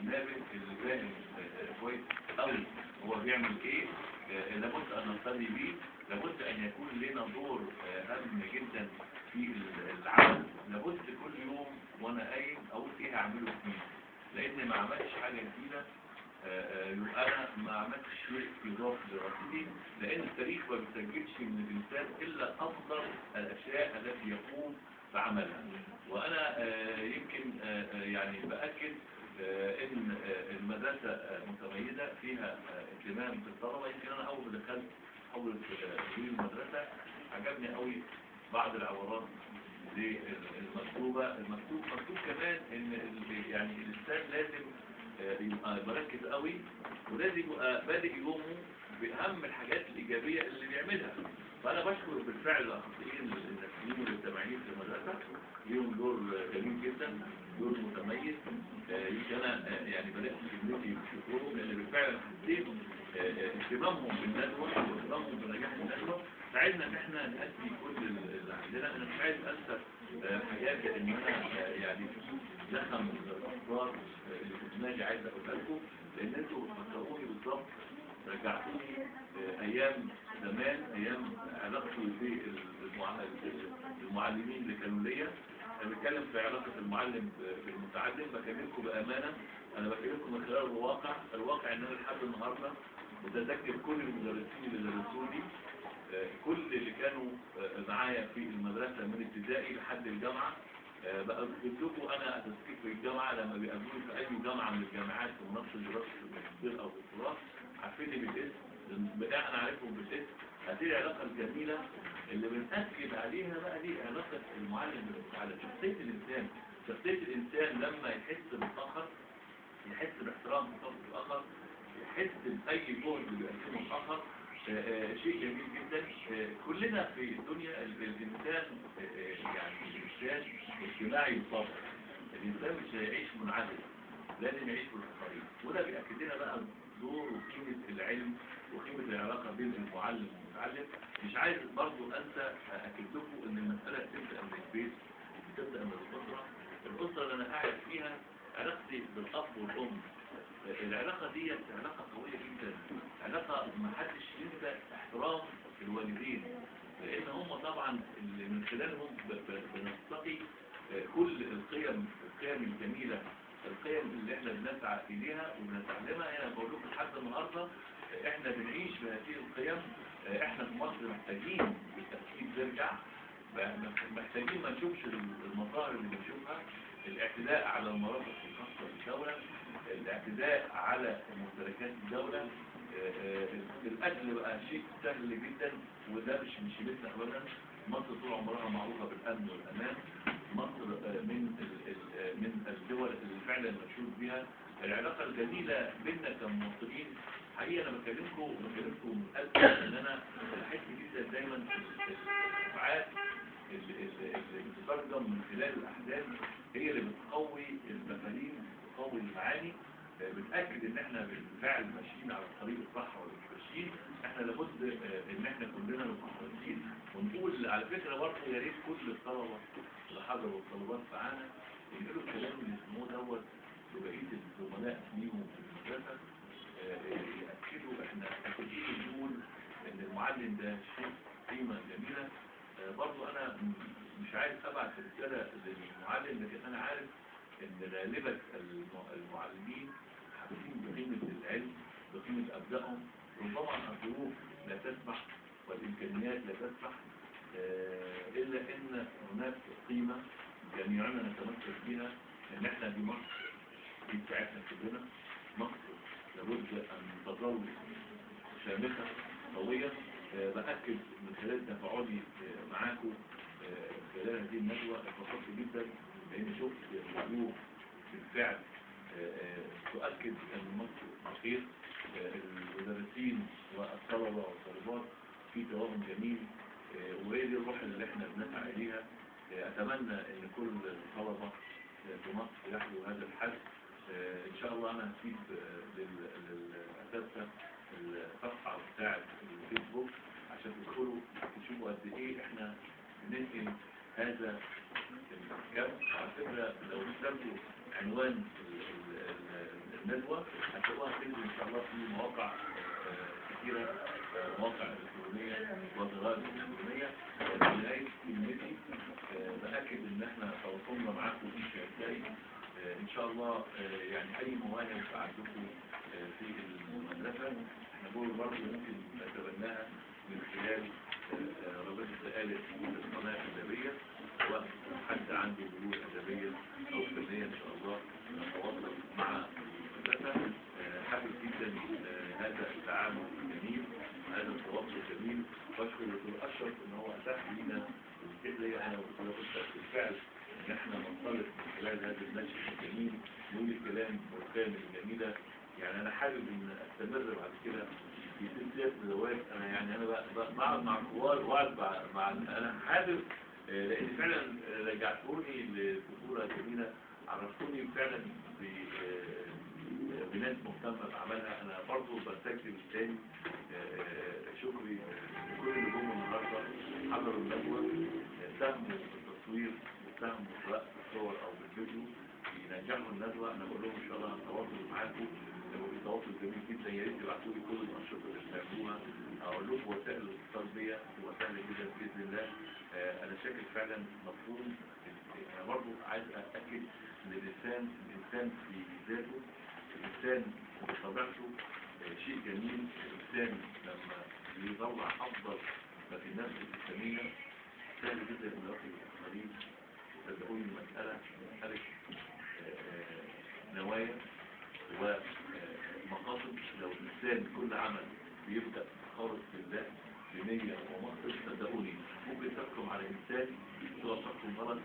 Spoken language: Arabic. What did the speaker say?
النابل اللي فاهم كويس قوي هو بيعمل ايه، لابد ان نقتدي بيه، لابد ان يكون لنا دور هام جدا في العمل. لابد كل يوم وانا قايم اقول ايه هعمله فيه، لان ما عملتش حاجه جديده يبقى انا ما عملتش شيء يضاف لرصيدي، لان التاريخ ما بيسجلش من الانسان الا افضل الاشياء التي يقوم بعملها. وانا يمكن يعني باكد ان المدرسه متميزه فيها اهتمام بالطلبه. يمكن انا اول ما دخلت اول المدرسه عجبني قوي بعض العبارات المكتوب كمان ان يعني الانسان لازم يبقى مركز قوي، ولازم يبقى بادئ يومه باهم الحاجات الايجابيه اللي بيعملها. فانا بشكر بالفعل الاخصائيين النفسيين والاجتماعيين في المدرسه، ليهم دور جميل جدا، دور متميز. يمكن انا يعني بدات كلمتي بشكرهم، لان بالفعل حسيت اهتمامهم بالندوه واهتمامهم بنجاح الندوه ساعدنا ان احنا نأدي كل اللي عندنا. انا مش عايز انسى حاجات، ان انا يعني زخم الافكار اللي في دماغي عايز اقولها لكم، لان انتوا فكروني بالظبط، رجعتوني ايام زمان، ايام علاقتي بالمعلمين اللي كانوا ليا. انا بتكلم في علاقه المعلم بالمتعلم، بكلمكم بامانه، انا بكلمكم من خلال الواقع ان انا لحد النهارده متذكر كل المدرسين اللي درسوا لي، كل اللي كانوا معايا في المدرسه من ابتدائي لحد الجامعه. بقى لكم انا تذكير في الجامعه لما بيقابلوني في اي جامعه من الجامعات في منصه دراسه الماجستير او الدكتوراه، عارفيني بالاسم، انا عارفهم بالاسم. هذه العلاقه الجميله اللي بنأكد عليها بقى دي علاقه المعلم بالمتعلم. شخصيه الانسان لما يحس بالاخر، يحس باحترام ثقافه الاخر، يحس باي جهد بيقدمه الاخر، شيء جميل جدا. كلنا في الدنيا الانسان يعني الانسان اجتماعي بالطبع، الانسان مش هيعيش منعزل، لازم يعيش بالاخرين. وده بيأكد لنا بقى دور وقيمه العلم وقيمه العلاقه بين المعلم والمتعلم. مش عايز برضو انسى اكد لكم ان المساله تبدا من البيت، تبدا من الاسره اللي انا قاعد فيها. علاقتي بالاب والام، العلاقه دي علاقه قويه جدا، علاقه ما حدش ينسى احترام الوالدين، لان هم طبعا اللي من خلالهم بنستقي كل القيم الجميله، القيم اللي احنا بنسعى اليها وبنتعلمها. انا بقول لكم لحد النهارده احنا بنعيش بهذه القيم. احنا في مصر محتاجين بالتاكيد نرجع، محتاجين ما نشوفش المظاهر اللي بنشوفها، الاعتداء على المرافق الخاصه بالدوله، الاعتداء على ممتلكات الدولة. الأكل بقى شيء سهل جدا، وده مش شيلتنا أبدا. مصر طول عمرها معروفة بالأمن والأمان، مصر من الدول اللي فعلا مشهود بها. العلاقة الجميلة بيننا كمواطنين، حقيقة أنا بكلمكم من قلب، إن أنا بحس جدا دايما الدفعات اللي بتترجم من خلال الأحداث هي اللي بتقوي المفاهيم، بتقوي المعاني، بتأكد ان احنا بالفعل ماشيين على الطريق الصح ولا مش ماشيين. احنا لابد ان احنا كلنا نبقى كويسين. ونقول على فكره برضه يا ريت كل الطلبه اللي حضروا والطالبات معانا ينقلوا الكلام اللي سمعوه دوت لبقيه الزملاء ليهم في المدرسه، ياكدوا احنا اكيد بنقول ان المعلم ده شيء قيمه جميله. برضه انا مش عايز ابعت رساله للمعلم، لكن انا عارف ان غالبا المعلمين حاسين بقيمه العلم، بقيمه ابدائهم. ربما الظروف لا تسمح والامكانيات لا تسمح، الا ان هناك قيمه جميعنا نتمسك بها، ان احنا دي مصر، دي بتاعتنا كلنا. مصر لابد ان تظل شامخه قويه. باكد من خلال تفاعلي معاكم خلال هذه الندوه، اتبسطت جدا لاني شفت وجوه بالفعل تؤكد ان مصر بخير. المدرسين والطلبه والطالبات في توازن جميل، وهي دي الروح اللي احنا بنسعى اليها. اتمنى ان كل الطلبه في مصر يحظوا هذا الحل. ان شاء الله انا هسيب للاساتذه الصفحه بتاعه الفيسبوك عشان تدخلوا تشوفوا قد ايه احنا بننقل هذا الكم. على فكره لو كتبتوا عنوان الندوة هتلاقوها تنزل إن شاء الله في مواقع كثيرة، مواقع إلكترونية وجرائد إلكترونية. في نهاية كلمتي بأكد إن إحنا تواصلنا معاكم في هتلاقي إن شاء الله يعني أي مواهب عندكم في المدرسة إحنا برضه ممكن نتبناها من خلال رابطة آلة القناة الأدبية، سواء حد عنده بذور أدبية أو فنية إن شاء الله نتواصل مع المدرسة. حابب جدا هذا التعامل الجميل وهذا التواصل الجميل، واشكر الدكتور أشرف إن هو أتاح لنا الفكرة أنا والدكتور أشرف بالفعل إن إحنا ننطلق من خلال هذا النشر الجميل نقول الكلام والكلام الجميلة. يعني أنا حابب إن أستمر بعد كده في سلسلة ندوات. أنا يعني أنا بقعد مع الكبار وقعد مع أنا حابب لأن فعلا رجعتوني لطفولة جميلة، عرفتوني فعلا بناس مهتمة بعملها. أنا برضو بسجل تاني شكري لكل اللي جم النهارده حضروا الندوة، ساهموا في التصوير وساهموا سواء في الصور أو بالفيديو ينجحوا الندوة. أنا بقول لهم إن شاء الله هنتواصل معاكم، وفي تواصل جميل جدا. يا ريت تبعتوا لي كل الأنشطة اللي بتعملوها، أقول لكم وسائل الاتصال بيا تبقى سهلة جدا بإذن الله. أنا شاكر فعلا مفهوم. أنا برضو عايز أتأكد إن الإنسان في ذاته، الإنسان بطبيعته شيء جميل. الإنسان لما يطلع أفضل ما في النفس الإنسانية سهل جدا إن يصل للآخرين. صدقوني المسألة مسألة نوايا ومقاصد. لو الإنسان كل عمل بيبدأ خالص بالله بنية ومقصد، صدقوني ممكن تحكم على إنسان تحكم غلط.